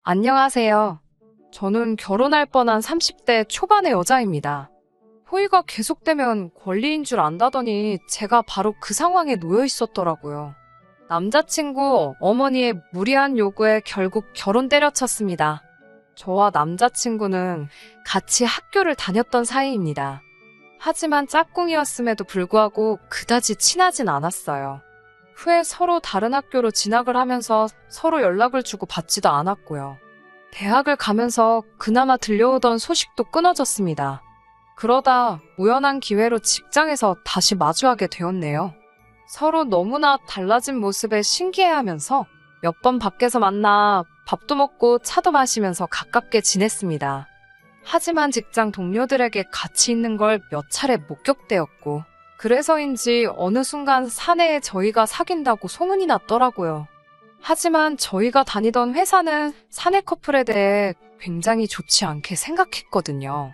안녕하세요. 저는 결혼할 뻔한 30대 초반의 여자입니다. 호의가 계속되면 권리인 줄 안다더니 제가 바로 그 상황에 놓여 있었더라고요. 남자친구 어머니의 무리한 요구에 결국 결혼 때려쳤습니다. 저와 남자친구는 같이 학교를 다녔던 사이입니다. 하지만 짝꿍이었음에도 불구하고 그다지 친하진 않았어요. 후에 서로 다른 학교로 진학을 하면서 서로 연락을 주고 받지도 않았고요. 대학을 가면서 그나마 들려오던 소식도 끊어졌습니다. 그러다 우연한 기회로 직장에서 다시 마주하게 되었네요. 서로 너무나 달라진 모습에 신기해하면서 몇 번 밖에서 만나 밥도 먹고 차도 마시면서 가깝게 지냈습니다. 하지만 직장 동료들에게 같이 있는 걸 몇 차례 목격되었고, 그래서인지 어느 순간 사내에 저희가 사귄다고 소문이 났더라고요. 하지만 저희가 다니던 회사는 사내 커플에 대해 굉장히 좋지 않게 생각했거든요.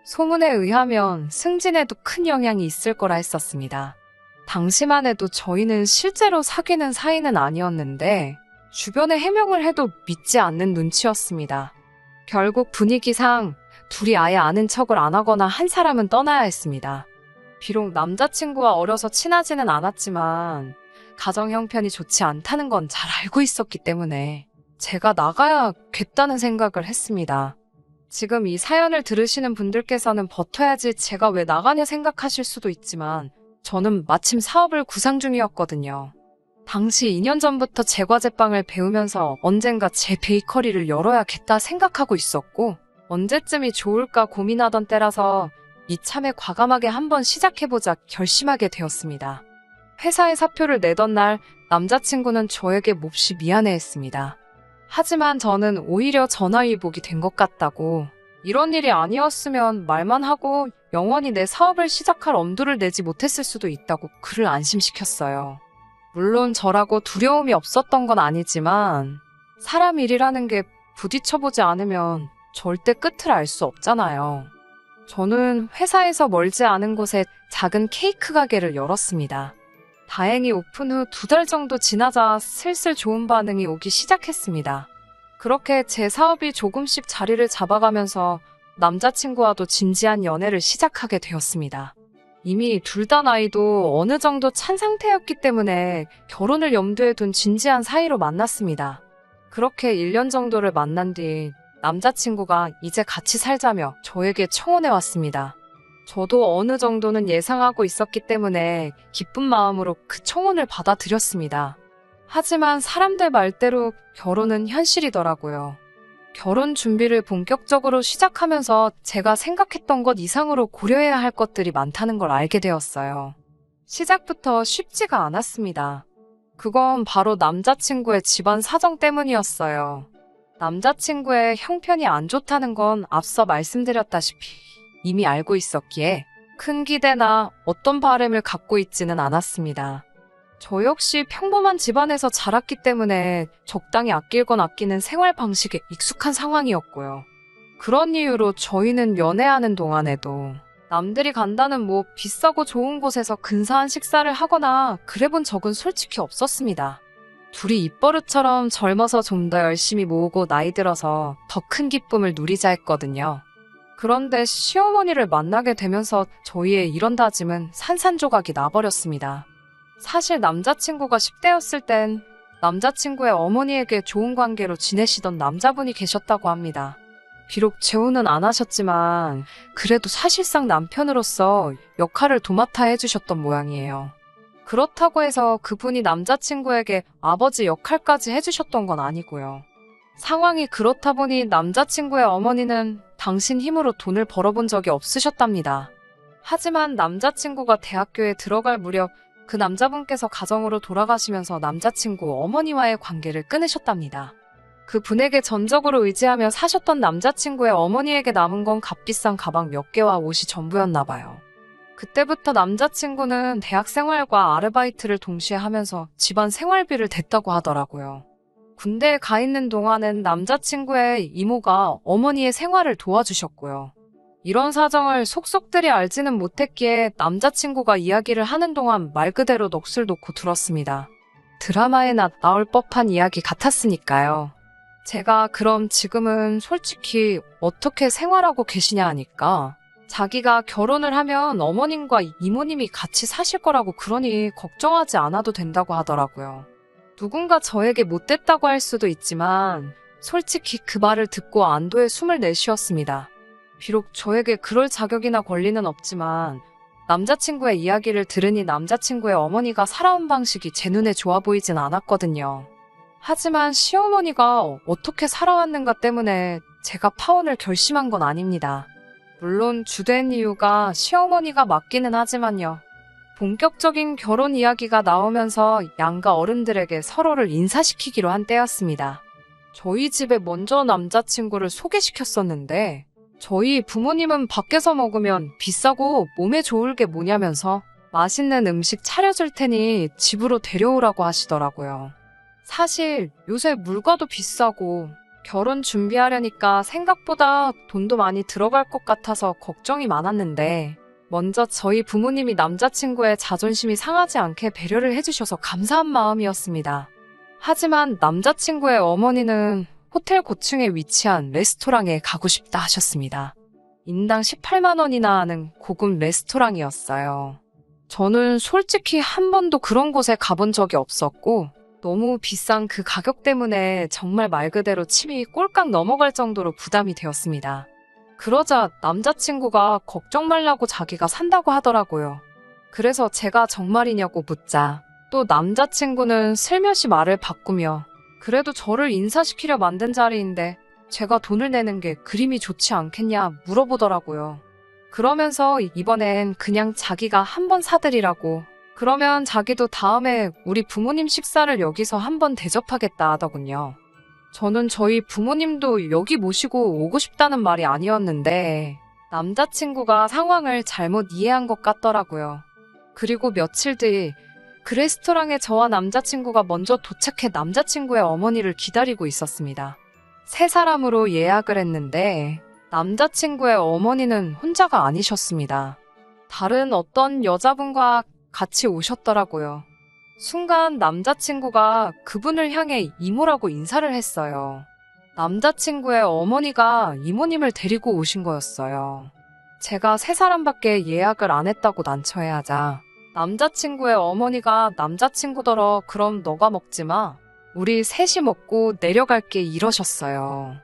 소문에 의하면 승진에도 큰 영향이 있을 거라 했었습니다. 당시만 해도 저희는 실제로 사귀는 사이는 아니었는데 주변에 해명을 해도 믿지 않는 눈치였습니다. 결국 분위기상 둘이 아예 아는 척을 안 하거나 한 사람은 떠나야 했습니다. 비록 남자친구와 어려서 친하지는 않았지만 가정 형편이 좋지 않다는 건 잘 알고 있었기 때문에 제가 나가야겠다는 생각을 했습니다. 지금 이 사연을 들으시는 분들께서는 버텨야지 제가 왜 나가냐 생각하실 수도 있지만 저는 마침 사업을 구상 중이었거든요. 당시 2년 전부터 제과제빵을 배우면서 언젠가 제 베이커리를 열어야겠다 생각하고 있었고 언제쯤이 좋을까 고민하던 때라서 이참에 과감하게 한번 시작해보자 결심하게 되었습니다. 회사에 사표를 내던 날 남자친구는 저에게 몹시 미안해했습니다. 하지만 저는 오히려 전화위복이 된 것 같다고, 이런 일이 아니었으면 말만 하고 영원히 내 사업을 시작할 엄두를 내지 못했을 수도 있다고 그를 안심시켰어요. 물론 저라고 두려움이 없었던 건 아니지만 사람 일이라는 게 부딪혀보지 않으면 절대 끝을 알 수 없잖아요. 저는 회사에서 멀지 않은 곳에 작은 케이크 가게를 열었습니다. 다행히 오픈 후 2달 정도 지나자 슬슬 좋은 반응이 오기 시작했습니다. 그렇게 제 사업이 조금씩 자리를 잡아가면서 남자친구와도 진지한 연애를 시작하게 되었습니다. 이미 둘 다 나이도 어느 정도 찬 상태였기 때문에 결혼을 염두에 둔 진지한 사이로 만났습니다. 그렇게 1년 정도를 만난 뒤 남자친구가 이제 같이 살자며 저에게 청혼해 왔습니다. 저도 어느 정도는 예상하고 있었기 때문에 기쁜 마음으로 그 청혼을 받아들였습니다. 하지만 사람들 말대로 결혼은 현실이더라고요. 결혼 준비를 본격적으로 시작하면서 제가 생각했던 것 이상으로 고려해야 할 것들이 많다는 걸 알게 되었어요. 시작부터 쉽지가 않았습니다. 그건 바로 남자친구의 집안 사정 때문이었어요. 남자친구의 형편이 안 좋다는 건 앞서 말씀드렸다시피 이미 알고 있었기에 큰 기대나 어떤 바람을 갖고 있지는 않았습니다. 저 역시 평범한 집안에서 자랐기 때문에 적당히 아낄 건 아끼는 생활 방식에 익숙한 상황이었고요. 그런 이유로 저희는 연애하는 동안에도 남들이 간다는 비싸고 좋은 곳에서 근사한 식사를 하거나 그래본 적은 솔직히 없었습니다. 둘이 입버릇처럼 젊어서 좀 더 열심히 모으고 나이 들어서 더 큰 기쁨을 누리자 했거든요. 그런데 시어머니를 만나게 되면서 저희의 이런 다짐은 산산조각이 나버렸습니다. 사실 남자친구가 10대였을 땐 남자친구의 어머니에게 좋은 관계로 지내시던 남자분이 계셨다고 합니다. 비록 재혼은 안 하셨지만 그래도 사실상 남편으로서 역할을 도맡아 해주셨던 모양이에요. 그렇다고 해서 그분이 남자친구에게 아버지 역할까지 해주셨던 건 아니고요. 상황이 그렇다 보니 남자친구의 어머니는 당신 힘으로 돈을 벌어본 적이 없으셨답니다. 하지만 남자친구가 대학교에 들어갈 무렵 그 남자분께서 가정으로 돌아가시면서 남자친구 어머니와의 관계를 끊으셨답니다. 그분에게 전적으로 의지하며 사셨던 남자친구의 어머니에게 남은 건 값비싼 가방 몇 개와 옷이 전부였나 봐요. 그때부터 남자친구는 대학 생활과 아르바이트를 동시에 하면서 집안 생활비를 댔다고 하더라고요. 군대에 가 있는 동안은 남자친구의 이모가 어머니의 생활을 도와주셨고요. 이런 사정을 속속들이 알지는 못했기에 남자친구가 이야기를 하는 동안 말 그대로 넋을 놓고 들었습니다. 드라마에나 나올 법한 이야기 같았으니까요. 제가 그럼 지금은 솔직히 어떻게 생활하고 계시냐 하니까 자기가 결혼을 하면 어머님과 이모님이 같이 사실 거라고 그러니 걱정하지 않아도 된다고 하더라고요. 누군가 저에게 못됐다고 할 수도 있지만 솔직히 그 말을 듣고 안도의 숨을 내쉬었습니다. 비록 저에게 그럴 자격이나 권리는 없지만 남자친구의 이야기를 들으니 남자친구의 어머니가 살아온 방식이 제 눈에 좋아 보이진 않았거든요. 하지만 시어머니가 어떻게 살아왔는가 때문에 제가 파혼을 결심한 건 아닙니다. 물론 주된 이유가 시어머니가 맞기는 하지만요. 본격적인 결혼 이야기가 나오면서 양가 어른들에게 서로를 인사시키기로 한 때였습니다. 저희 집에 먼저 남자친구를 소개시켰었는데 저희 부모님은 밖에서 먹으면 비싸고 몸에 좋을 게 뭐냐면서 맛있는 음식 차려줄 테니 집으로 데려오라고 하시더라고요. 사실 요새 물가도 비싸고 결혼 준비하려니까 생각보다 돈도 많이 들어갈 것 같아서 걱정이 많았는데 먼저 저희 부모님이 남자친구의 자존심이 상하지 않게 배려를 해주셔서 감사한 마음이었습니다. 하지만 남자친구의 어머니는 호텔 고층에 위치한 레스토랑에 가고 싶다 하셨습니다. 인당 18만 원이나 하는 고급 레스토랑이었어요. 저는 솔직히 한 번도 그런 곳에 가본 적이 없었고 너무 비싼 그 가격 때문에 정말 말 그대로 침이 꼴깍 넘어갈 정도로 부담이 되었습니다. 그러자 남자친구가 걱정 말라고 자기가 산다고 하더라고요. 그래서 제가 정말이냐고 묻자 또 남자친구는 슬며시 말을 바꾸며 그래도 저를 인사시키려 만든 자리인데 제가 돈을 내는 게 그림이 좋지 않겠냐 물어보더라고요. 그러면서 이번엔 그냥 자기가 한번 사드리라고 그러면 자기도 다음에 우리 부모님 식사를 여기서 한번 대접하겠다 하더군요. 저는 저희 부모님도 여기 모시고 오고 싶다는 말이 아니었는데 남자친구가 상황을 잘못 이해한 것 같더라고요. 그리고 며칠 뒤 그 레스토랑에 저와 남자친구가 먼저 도착해 남자친구의 어머니를 기다리고 있었습니다. 세 사람으로 예약을 했는데 남자친구의 어머니는 혼자가 아니셨습니다. 다른 어떤 여자분과 같이 오셨더라고요. 순간 남자친구가 그분을 향해 이모라고 인사를 했어요. 남자친구의 어머니가 이모님을 데리고 오신 거였어요. 제가 세 사람밖에 예약을 안 했다고 난처해하자 남자친구의 어머니가 남자친구더러 그럼 너가 먹지 마. 우리 셋이 먹고 내려갈게 이러셨어요.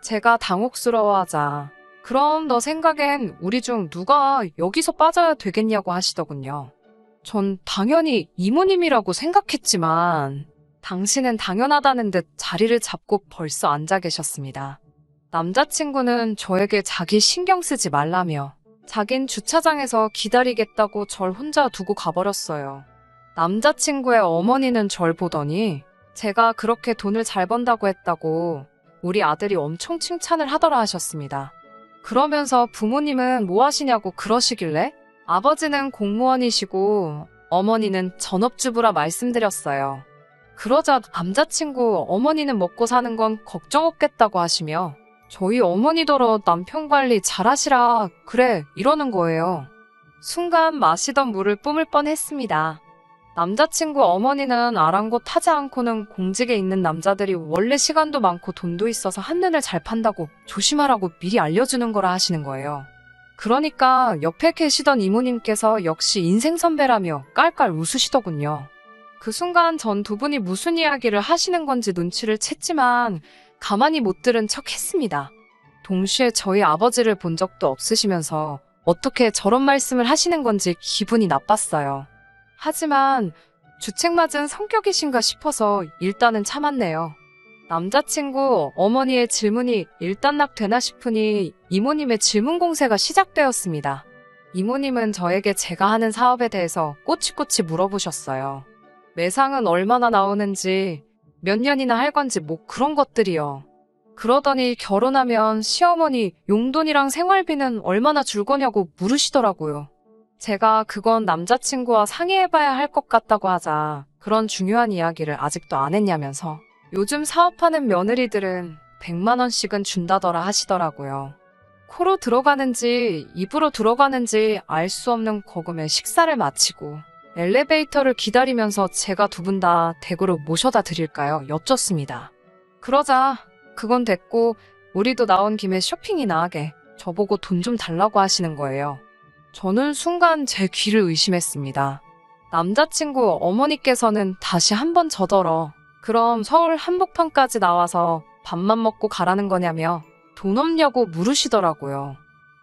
제가 당혹스러워하자 그럼 너 생각엔 우리 중 누가 여기서 빠져야 되겠냐고 하시더군요. 전 당연히 이모님이라고 생각했지만 당신은 당연하다는 듯 자리를 잡고 벌써 앉아 계셨습니다. 남자친구는 저에게 자기 신경 쓰지 말라며 자긴 주차장에서 기다리겠다고 절 혼자 두고 가버렸어요. 남자친구의 어머니는 절 보더니 제가 그렇게 돈을 잘 번다고 했다고 우리 아들이 엄청 칭찬을 하더라 하셨습니다. 그러면서 부모님은 뭐 하시냐고 그러시길래 아버지는 공무원이시고 어머니는 전업주부라 말씀드렸어요. 그러자 남자친구 어머니는 먹고 사는 건 걱정 없겠다고 하시며 저희 어머니더러 남편 관리 잘하시라 그래 이러는 거예요. 순간 마시던 물을 뿜을 뻔했습니다. 남자친구 어머니는 아랑곳하지 않고는 공직에 있는 남자들이 원래 시간도 많고 돈도 있어서 한눈을 잘 판다고 조심하라고 미리 알려주는 거라 하시는 거예요. 그러니까 옆에 계시던 이모님께서 역시 인생 선배라며 깔깔 웃으시더군요. 그 순간 전 두 분이 무슨 이야기를 하시는 건지 눈치를 챘지만 가만히 못 들은 척 했습니다. 동시에 저희 아버지를 본 적도 없으시면서 어떻게 저런 말씀을 하시는 건지 기분이 나빴어요. 하지만 주책맞은 성격이신가 싶어서 일단은 참았네요. 남자친구 어머니의 질문이 일단락되나 싶으니 이모님의 질문 공세가 시작되었습니다. 이모님은 저에게 제가 하는 사업에 대해서 꼬치꼬치 물어보셨어요. 매상은 얼마나 나오는지, 몇 년이나 할 건지 뭐 그런 것들이요. 그러더니 결혼하면 시어머니 용돈이랑 생활비는 얼마나 줄 거냐고 물으시더라고요. 제가 그건 남자친구와 상의해봐야 할 것 같다고 하자 그런 중요한 이야기를 아직도 안 했냐면서 요즘 사업하는 며느리들은 100만 원씩은 준다더라 하시더라고요. 코로 들어가는지 입으로 들어가는지 알 수 없는 거금에 식사를 마치고 엘리베이터를 기다리면서 제가 두 분 다 댁으로 모셔다 드릴까요? 여쭙습니다. 그러자 그건 됐고 우리도 나온 김에 쇼핑이나 하게 저보고 돈 좀 달라고 하시는 거예요. 저는 순간 제 귀를 의심했습니다. 남자친구 어머니께서는 다시 한번 저더러 그럼 서울 한복판까지 나와서 밥만 먹고 가라는 거냐며 돈 없냐고 물으시더라고요.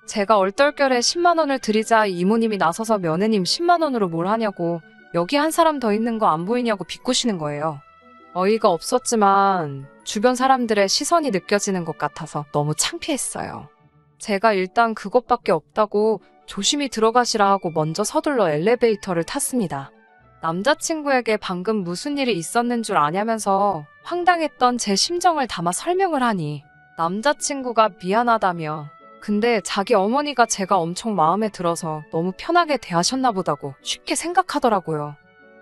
제가 얼떨결에 10만 원을 드리자 이모님이 나서서 며느님 10만 원으로 뭘 하냐고 여기 한 사람 더 있는 거 안 보이냐고 비꼬시는 거예요. 어이가 없었지만 주변 사람들의 시선이 느껴지는 것 같아서 너무 창피했어요. 제가 일단 그것밖에 없다고 조심히 들어가시라 하고 먼저 서둘러 엘리베이터를 탔습니다. 남자친구에게 방금 무슨 일이 있었는 줄 아냐면서 황당했던 제 심정을 담아 설명을 하니 남자친구가 미안하다며 근데 자기 어머니가 제가 엄청 마음에 들어서 너무 편하게 대하셨나 보다고 쉽게 생각하더라고요.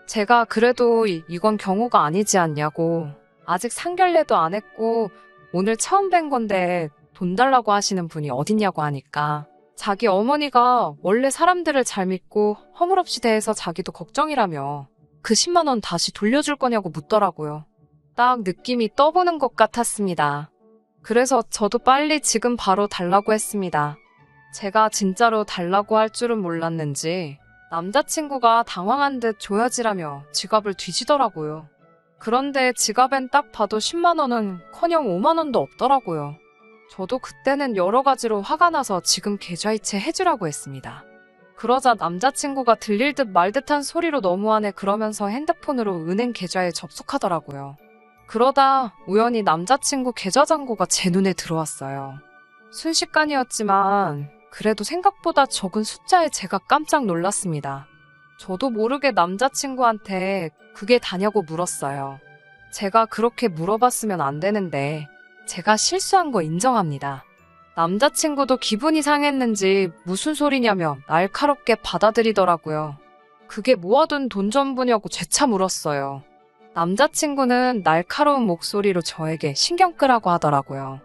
제가 그래도 이건 경우가 아니지 않냐고 아직 상견례도 안 했고 오늘 처음 뵌 건데 돈 달라고 하시는 분이 어딨냐고 하니까 자기 어머니가 원래 사람들을 잘 믿고 허물없이 대해서 자기도 걱정이라며 그 10만 원 다시 돌려줄 거냐고 묻더라고요. 딱 느낌이 떠보는 것 같았습니다. 그래서 저도 빨리 지금 바로 달라고 했습니다. 제가 진짜로 달라고 할 줄은 몰랐는지 남자친구가 당황한 듯 조여지라며 지갑을 뒤지더라고요. 그런데 지갑엔 딱 봐도 10만 원은커녕 5만 원도 없더라고요. 저도 그때는 여러 가지로 화가 나서 지금 계좌이체 해주라고 했습니다. 그러자 남자친구가 들릴 듯 말 듯한 소리로 너무하네 그러면서 핸드폰으로 은행 계좌에 접속하더라고요. 그러다 우연히 남자친구 계좌 잔고가 제 눈에 들어왔어요. 순식간이었지만 그래도 생각보다 적은 숫자에 제가 깜짝 놀랐습니다. 저도 모르게 남자친구한테 그게 다냐고 물었어요. 제가 그렇게 물어봤으면 안 되는데 제가 실수한 거 인정합니다. 남자친구도 기분이 상했는지 무슨 소리냐며 날카롭게 받아들이더라고요. 그게 모아둔 돈 전부냐고 재차 물었어요. 남자친구는 날카로운 목소리로 저에게 신경 끄라고 하더라고요.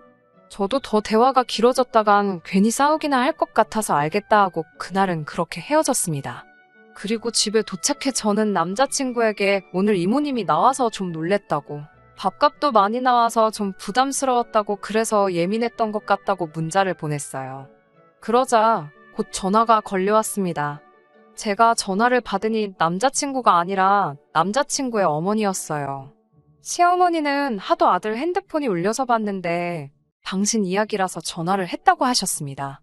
저도 더 대화가 길어졌다간 괜히 싸우기나 할 것 같아서 알겠다 하고 그날은 그렇게 헤어졌습니다. 그리고 집에 도착해 저는 남자친구에게 오늘 이모님이 나와서 좀 놀랬다고 밥값도 많이 나와서 좀 부담스러웠다고 그래서 예민했던 것 같다고 문자를 보냈어요. 그러자 곧 전화가 걸려왔습니다. 제가 전화를 받으니 남자친구가 아니라 남자친구의 어머니였어요. 시어머니는 하도 아들 핸드폰이 울려서 봤는데 당신 이야기라서 전화를 했다고 하셨습니다.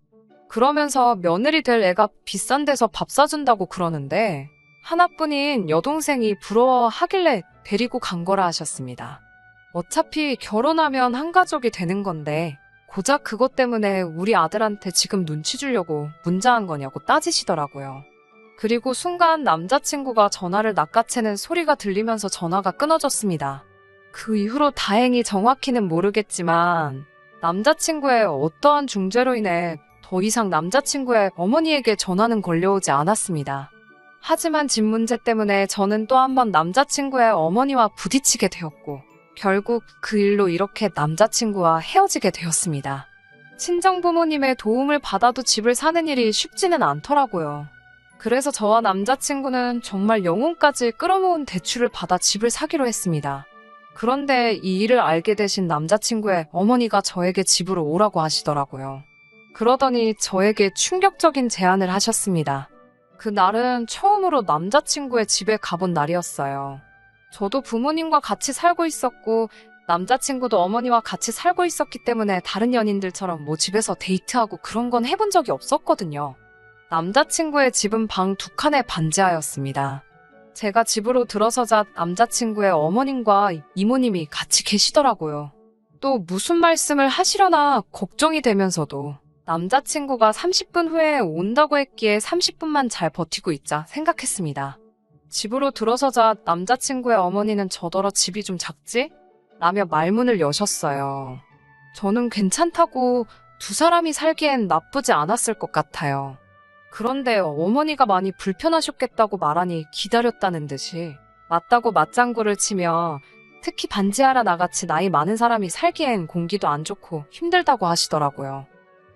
그러면서 며느리 될 애가 비싼 데서 밥 사준다고 그러는데 하나뿐인 여동생이 부러워하길래 데리고 간 거라 하셨습니다. 어차피 결혼하면 한 가족이 되는 건데 고작 그것 때문에 우리 아들한테 지금 눈치 주려고 문자한 거냐고 따지시더라고요. 그리고 순간 남자친구가 전화를 낚아채는 소리가 들리면서 전화가 끊어졌습니다. 그 이후로 다행히 정확히는 모르겠지만 남자친구의 어떠한 중재로 인해 더 이상 남자친구의 어머니에게 전화는 걸려오지 않았습니다. 하지만 집 문제 때문에 저는 또 한 번 남자친구의 어머니와 부딪히게 되었고 결국 그 일로 이렇게 남자친구와 헤어지게 되었습니다. 친정부모님의 도움을 받아도 집을 사는 일이 쉽지는 않더라고요. 그래서 저와 남자친구는 정말 영혼까지 끌어모은 대출을 받아 집을 사기로 했습니다. 그런데 이 일을 알게 되신 남자친구의 어머니가 저에게 집으로 오라고 하시더라고요. 그러더니 저에게 충격적인 제안을 하셨습니다. 그날은 처음으로 남자친구의 집에 가본 날이었어요. 저도 부모님과 같이 살고 있었고 남자친구도 어머니와 같이 살고 있었기 때문에 다른 연인들처럼 뭐 집에서 데이트하고 그런 건 해본 적이 없었거든요. 남자친구의 집은 방 2칸에 반지하였습니다. 제가 집으로 들어서자 남자친구의 어머님과 이모님이 같이 계시더라고요. 또 무슨 말씀을 하시려나 걱정이 되면서도 남자친구가 30분 후에 온다고 했기에 30분만 잘 버티고 있자 생각했습니다. 집으로 들어서자 남자친구의 어머니는 저더러 집이 좀 작지? 라며 말문을 여셨어요. 저는 괜찮다고 두 사람이 살기엔 나쁘지 않았을 것 같아요. 그런데 어머니가 많이 불편하셨겠다고 말하니 기다렸다는 듯이 맞다고 맞장구를 치며 특히 반지하라 나같이 나이 많은 사람이 살기엔 공기도 안 좋고 힘들다고 하시더라고요.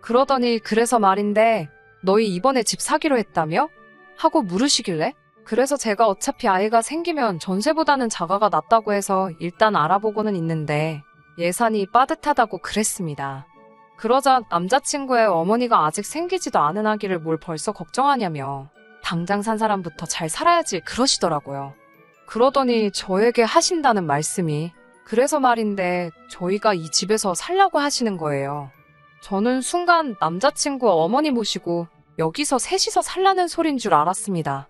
그러더니 그래서 말인데 너희 이번에 집 사기로 했다며? 하고 물으시길래 그래서 제가 어차피 아이가 생기면 전세보다는 자가가 낫다고 해서 일단 알아보고는 있는데 예산이 빠듯하다고 그랬습니다. 그러자 남자친구의 어머니가 아직 생기지도 않은 아기를 뭘 벌써 걱정하냐며 당장 산 사람부터 잘 살아야지 그러시더라고요. 그러더니 저에게 하신다는 말씀이 그래서 말인데 저희가 이 집에서 살라고 하시는 거예요. 저는 순간 남자친구 어머니 모시고 여기서 셋이서 살라는 소린 줄 알았습니다.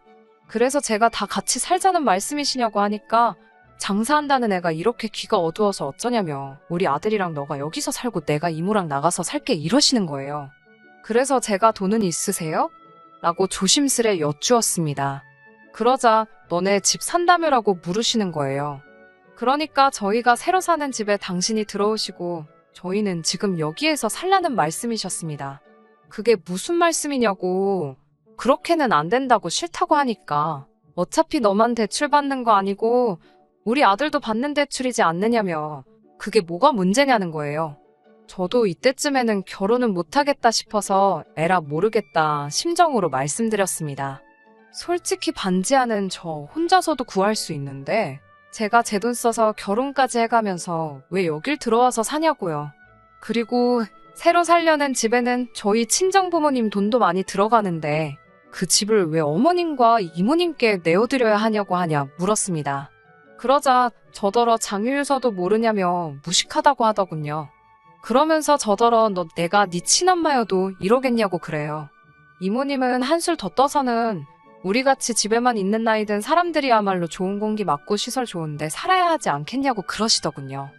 그래서 제가 다 같이 살자는 말씀이시냐고 하니까 장사한다는 애가 이렇게 귀가 어두워서 어쩌냐며 우리 아들이랑 너가 여기서 살고 내가 이모랑 나가서 살게 이러시는 거예요. 그래서 제가 돈은 있으세요? 라고 조심스레 여쭈었습니다. 그러자 너네 집 산다며라고 물으시는 거예요. 그러니까 저희가 새로 사는 집에 당신이 들어오시고 저희는 지금 여기에서 살라는 말씀이셨습니다. 그게 무슨 말씀이냐고. 그렇게는 안 된다고 싫다고 하니까 어차피 너만 대출 받는 거 아니고 우리 아들도 받는 대출이지 않느냐며 그게 뭐가 문제냐는 거예요. 저도 이때쯤에는 결혼은 못하겠다 싶어서 에라 모르겠다 심정으로 말씀드렸습니다. 솔직히 반지하는 저 혼자서도 구할 수 있는데 제가 제 돈 써서 결혼까지 해가면서 왜 여길 들어와서 사냐고요. 그리고 새로 살려는 집에는 저희 친정부모님 돈도 많이 들어가는데 그 집을 왜 어머님과 이모님께 내어드려야 하냐고 하냐 물었습니다. 그러자 저더러 장유유서도 모르냐며 무식하다고 하더군요. 그러면서 저더러 너 내가 네 친엄마여도 이러겠냐고 그래요. 이모님은 한술 더 떠서는 우리같이 집에만 있는 나이 든 사람들이야말로 좋은 공기 맞고 시설 좋은데 살아야 하지 않겠냐고 그러시더군요.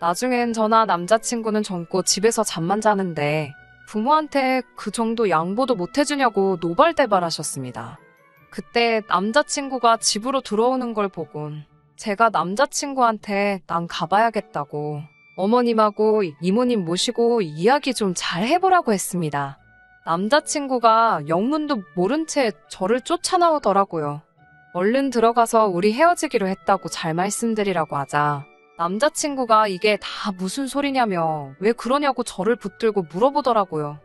나중엔 저나 남자친구는 젊고 집에서 잠만 자는데 부모한테 그 정도 양보도 못 해주냐고 노발대발하셨습니다. 그때 남자친구가 집으로 들어오는 걸 보곤 제가 남자친구한테 난 가봐야겠다고 어머님하고 이모님 모시고 이야기 좀 잘 해보라고 했습니다. 남자친구가 영문도 모른 채 저를 쫓아나오더라고요. 얼른 들어가서 우리 헤어지기로 했다고 잘 말씀드리라고 하자 남자친구가 이게 다 무슨 소리냐며 왜 그러냐고 저를 붙들고 물어보더라고요.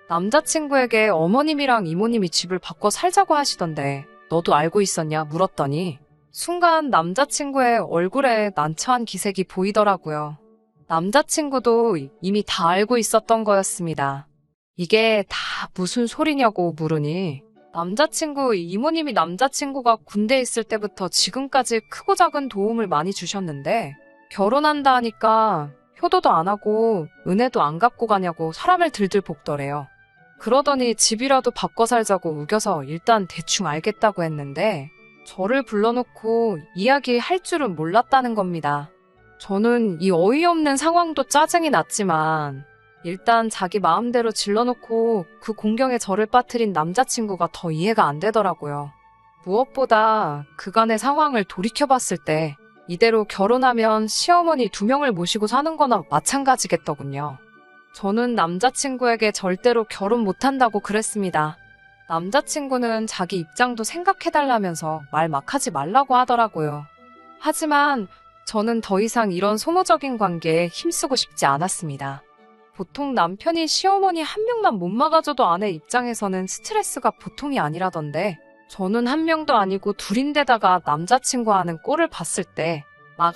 남자친구에게 어머님이랑 이모님이 집을 바꿔 살자고 하시던데 너도 알고 있었냐 물었더니 순간 남자친구의 얼굴에 난처한 기색이 보이더라고요. 남자친구도 이미 다 알고 있었던 거였습니다. 이게 다 무슨 소리냐고 물으니 남자친구 이모님이 남자친구가 군대에 있을 때부터 지금까지 크고 작은 도움을 많이 주셨는데 결혼한다 하니까 효도도 안 하고 은혜도 안 갚고 가냐고 사람을 들들 볶더래요. 그러더니 집이라도 바꿔 살자고 우겨서 일단 대충 알겠다고 했는데 저를 불러놓고 이야기할 줄은 몰랐다는 겁니다. 저는 이 어이없는 상황도 짜증이 났지만 일단 자기 마음대로 질러놓고 그 공경에 저를 빠뜨린 남자친구가 더 이해가 안 되더라고요. 무엇보다 그간의 상황을 돌이켜봤을 때 이대로 결혼하면 시어머니 2명을 모시고 사는 거나 마찬가지겠더군요. 저는 남자친구에게 절대로 결혼 못한다고 그랬습니다. 남자친구는 자기 입장도 생각해달라면서 말 막 하지 말라고 하더라고요. 하지만 저는 더 이상 이런 소모적인 관계에 힘쓰고 싶지 않았습니다. 보통 남편이 시어머니 1명만 못 막아줘도 아내 입장에서는 스트레스가 보통이 아니라던데 저는 1명도 아니고 2인데다가 남자친구 하는 꼴을 봤을 때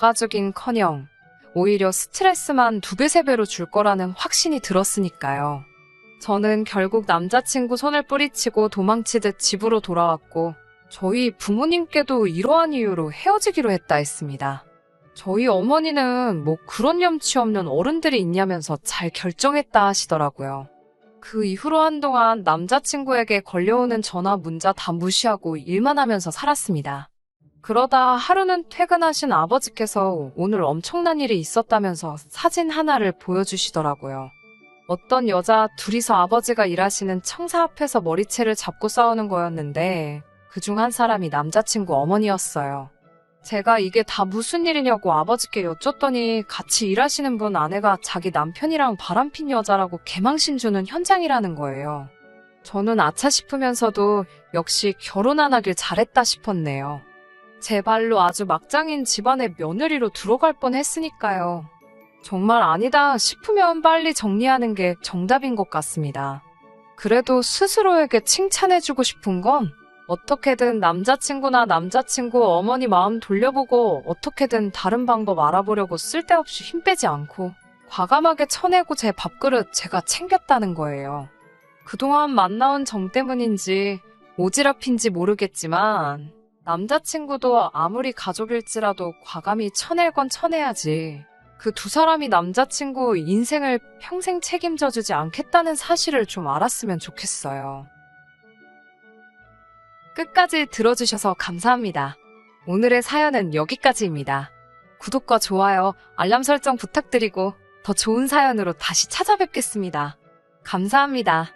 막아주긴커녕 오히려 스트레스만 2배, 3배로 줄 거라는 확신이 들었으니까요. 저는 결국 남자친구 손을 뿌리치고 도망치듯 집으로 돌아왔고 저희 부모님께도 이러한 이유로 헤어지기로 했다 했습니다. 저희 어머니는 뭐 그런 염치 없는 어른들이 있냐면서 잘 결정했다 하시더라고요. 그 이후로 한동안 남자친구에게 걸려오는 전화 문자 다 무시하고 일만 하면서 살았습니다. 그러다 하루는 퇴근하신 아버지께서 오늘 엄청난 일이 있었다면서 사진 하나를 보여주시더라고요. 어떤 여자 둘이서 아버지가 일하시는 청사 앞에서 머리채를 잡고 싸우는 거였는데 그중 한 사람이 남자친구 어머니였어요. 제가 이게 다 무슨 일이냐고 아버지께 여쭸더니 같이 일하시는 분 아내가 자기 남편이랑 바람핀 여자라고 개망신 주는 현장이라는 거예요. 저는 아차 싶으면서도 역시 결혼 안 하길 잘했다 싶었네요. 제 발로 아주 막장인 집안의 며느리로 들어갈 뻔했으니까요. 정말 아니다 싶으면 빨리 정리하는 게 정답인 것 같습니다. 그래도 스스로에게 칭찬해주고 싶은 건 어떻게든 남자친구나 남자친구 어머니 마음 돌려보고 어떻게든 다른 방법 알아보려고 쓸데없이 힘 빼지 않고 과감하게 쳐내고 제 밥그릇 제가 챙겼다는 거예요. 그동안 만나온 정 때문인지 오지랖인지 모르겠지만 남자친구도 아무리 가족일지라도 과감히 쳐낼 건 쳐내야지. 그 두 사람이 남자친구 인생을 평생 책임져주지 않겠다는 사실을 좀 알았으면 좋겠어요. 끝까지 들어주셔서 감사합니다. 오늘의 사연은 여기까지입니다. 구독과 좋아요, 알람 설정 부탁드리고 더 좋은 사연으로 다시 찾아뵙겠습니다. 감사합니다.